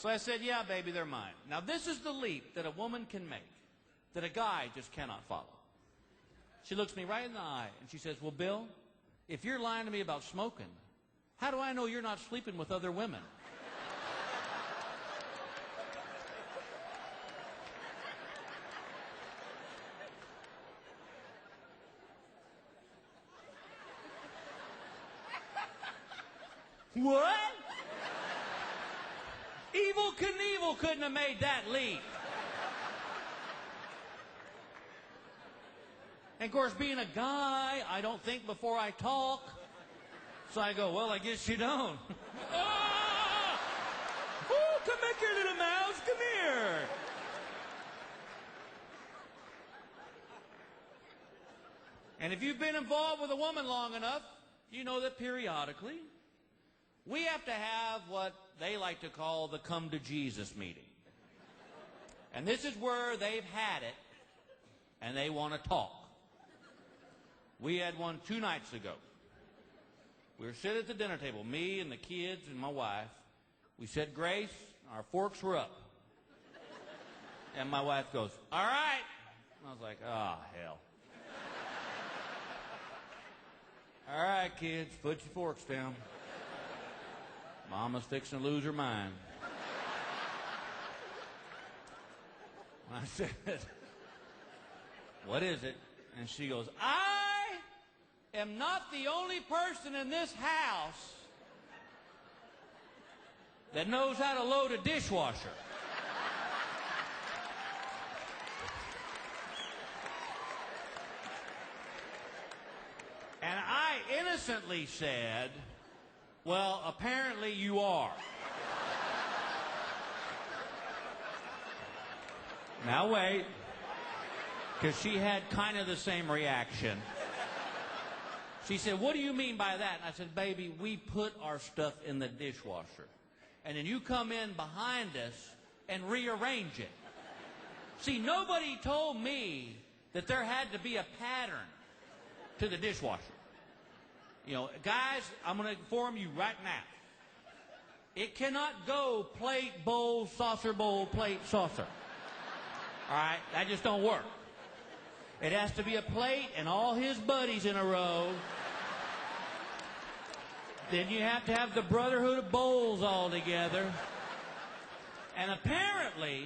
So I said, yeah, baby, they're mine. Now, this is the leap that a woman can make that a guy just cannot follow. She looks me right in the eye, and she says, well, Bill, if you're lying to me about smoking, how do I know you're not sleeping with other women? What? Evel Knievel couldn't have made that leap. And of course, being a guy, I don't think before I talk. So I go, well, I guess you don't. Ah! Oh, come back here, little mouse. Come here. And if you've been involved with a woman long enough, you know that periodically we have to have what they like to call the come to Jesus meeting. And this is where they've had it and they want to talk. We had one 2 nights ago. We were sitting at the dinner table, me and the kids and my wife. We said grace, our forks were up. And my wife goes, all right. I was like, oh, hell. All right, kids, put your forks down. Mama's fixing to lose her mind. I said, what is it? And she goes, I am not the only person in this house that knows how to load a dishwasher. And I innocently said, well, apparently you are. Now wait, because she had kind of the same reaction. She said, what do you mean by that? And I said, baby, we put our stuff in the dishwasher. And then you come in behind us and rearrange it. See, nobody told me that there had to be a pattern to the dishwasher. You know, guys, I'm going to inform you right now. It cannot go plate, bowl, plate, saucer. All right? That just don't work. It has to be a plate and all his buddies in a row. Then you have to have the Brotherhood of Bowls all together. And apparently,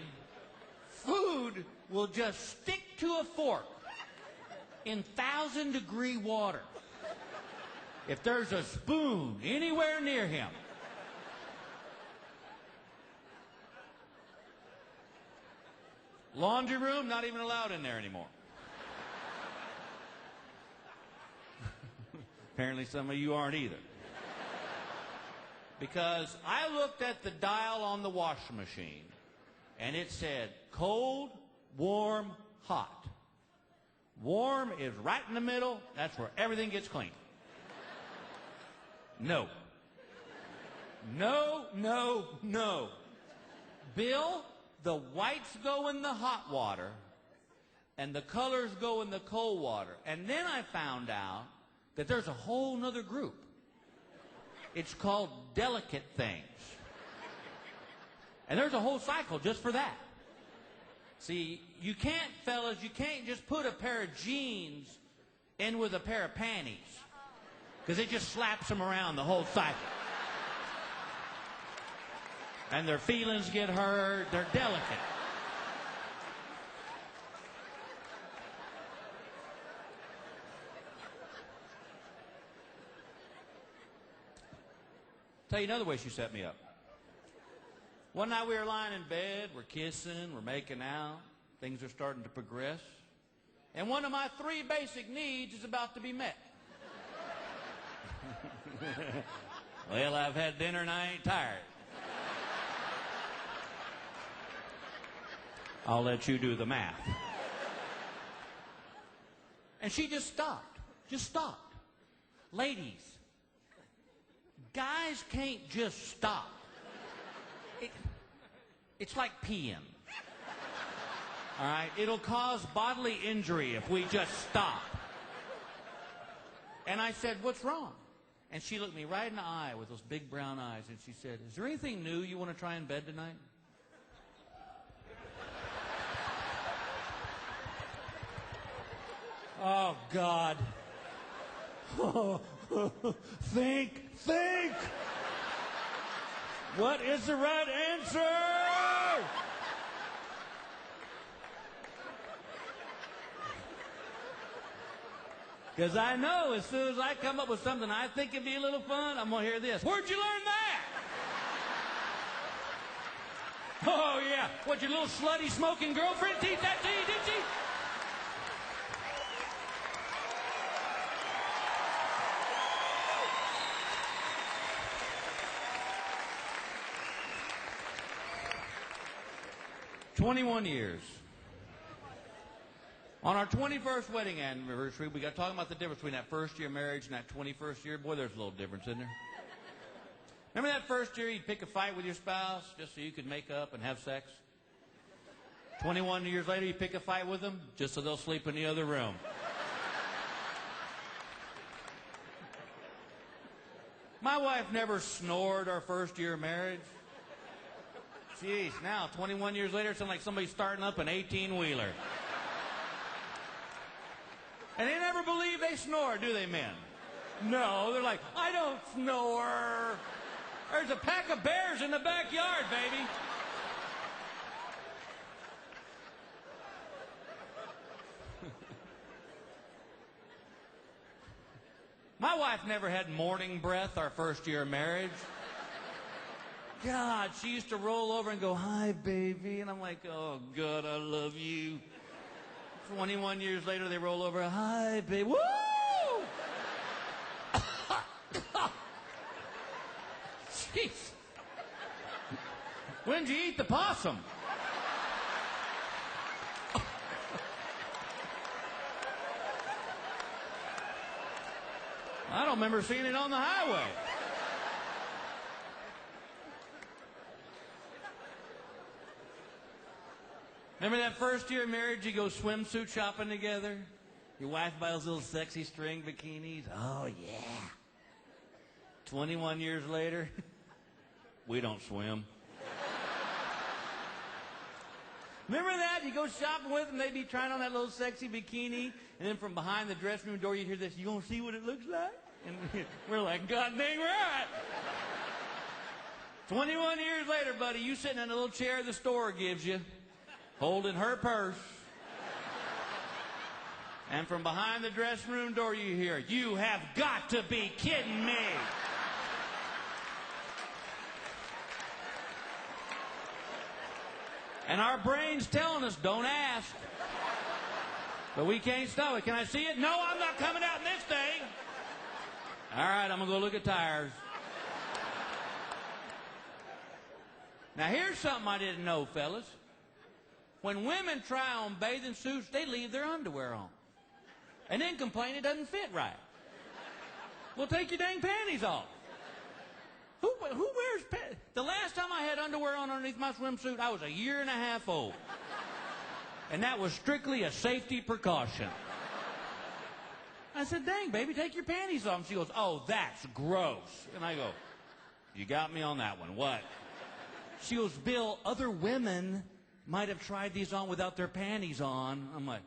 food will just stick to a fork in 1,000-degree water. If there's a spoon anywhere near him. Laundry room, not even allowed in there anymore. Apparently some of you aren't either. Because I looked at the dial on the washing machine, and it said cold, warm, hot. Warm is right in the middle. That's where everything gets clean. No. No, no, no. Bill, the whites go in the hot water, and the colors go in the cold water. And then I found out that there's a whole nother group. It's called delicate things. And there's a whole cycle just for that. See, you can't, fellas, you can't just put a pair of jeans in with a pair of panties. Because it just slaps them around the whole cycle. And their feelings get hurt. They're delicate. Tell you another way she set me up. One night we were lying in bed. We're kissing. We're making out. Things are starting to progress. And one of my 3 basic needs is about to be met. Well, I've had dinner and I ain't tired. I'll let you do the math. And she just stopped. Just stopped. Ladies, guys can't just stop. It's like peeing. All right? It'll cause bodily injury if we just stop. And I said, what's wrong? And she looked me right in the eye with those big brown eyes, and she said, "Is there anything new you want to try in bed tonight?" Oh, God. Think. What is the right answer? Because I know as soon as I come up with something I think it'd be a little fun, I'm going to hear this. Where'd you learn that? Oh, yeah. What, your little slutty smoking girlfriend teach that to you, did she? "21 years. On our 21st wedding anniversary, we got talking about the difference between that first year marriage and that 21st year. Boy, there's a little difference in there. Remember that first year you'd pick a fight with your spouse just so you could make up and have sex? 21 years later, you pick a fight with them just so they'll sleep in the other room. My wife never snored our first year of marriage. Jeez, now, 21 years later, it sounds like somebody's starting up an 18-wheeler. And they never believe they snore, do they, men? No, they're like, "I don't snore. There's a pack of bears in the backyard, baby." My wife never had morning breath our first year of marriage. God, she used to roll over and go, "Hi, baby." And I'm like, "Oh, God, I love you." 21 years later, they roll over, "Hi, baby." Woo! Jeez. When'd you eat the possum? I don't remember seeing it on the highway. Remember that first year of marriage, you go swimsuit shopping together? Your wife buys those little sexy string bikinis. Oh, yeah. 21 years later, we don't swim. Remember that? You go shopping with them, they be trying on that little sexy bikini, and then from behind the dressing room door, you hear this, "You gonna see what it looks like?" And we're like, "God dang right." 21 years later, buddy, you sitting in a little chair the store gives you, holding her purse. And from behind the dressing room door, you hear, "You have got to be kidding me." And our brain's telling us, "Don't ask." But we can't stop it. "Can I see it?" "No, I'm not coming out in this thing." "All right, I'm going to go look at tires." Now, here's something I didn't know, fellas. When women try on bathing suits, they leave their underwear on. And then complain it doesn't fit right. Well, take your dang panties off. Who wears panties? The last time I had underwear on underneath my swimsuit, I was a year and a half old. And that was strictly a safety precaution. I said, "Dang, baby, take your panties off." And she goes, "Oh, that's gross." And I go, "You got me on that one. What?" She goes, "Bill, other women might have tried these on without their panties on." I'm like,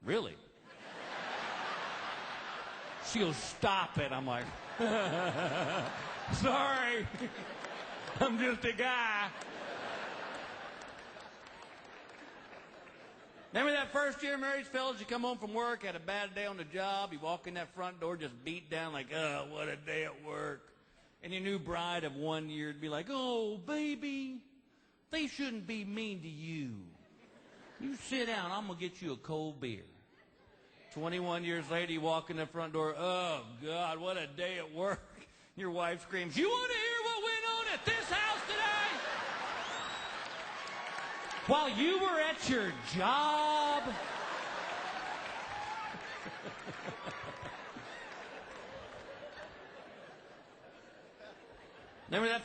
"Really?" She goes, "Stop it." I'm like, "Sorry. I'm just a guy." Remember that first year of marriage, fellas? You come home from work, had a bad day on the job, you walk in that front door just beat down like, "Oh, what a day at work." And your new bride of 1 year would be like, "Oh, baby, they shouldn't be mean to you. You sit down, I'm going to get you a cold beer." 21 years later, you walk in the front door, "Oh, God, what a day at work." Your wife screams, "You want to hear what went on at this house today? While you were at your job?" Remember that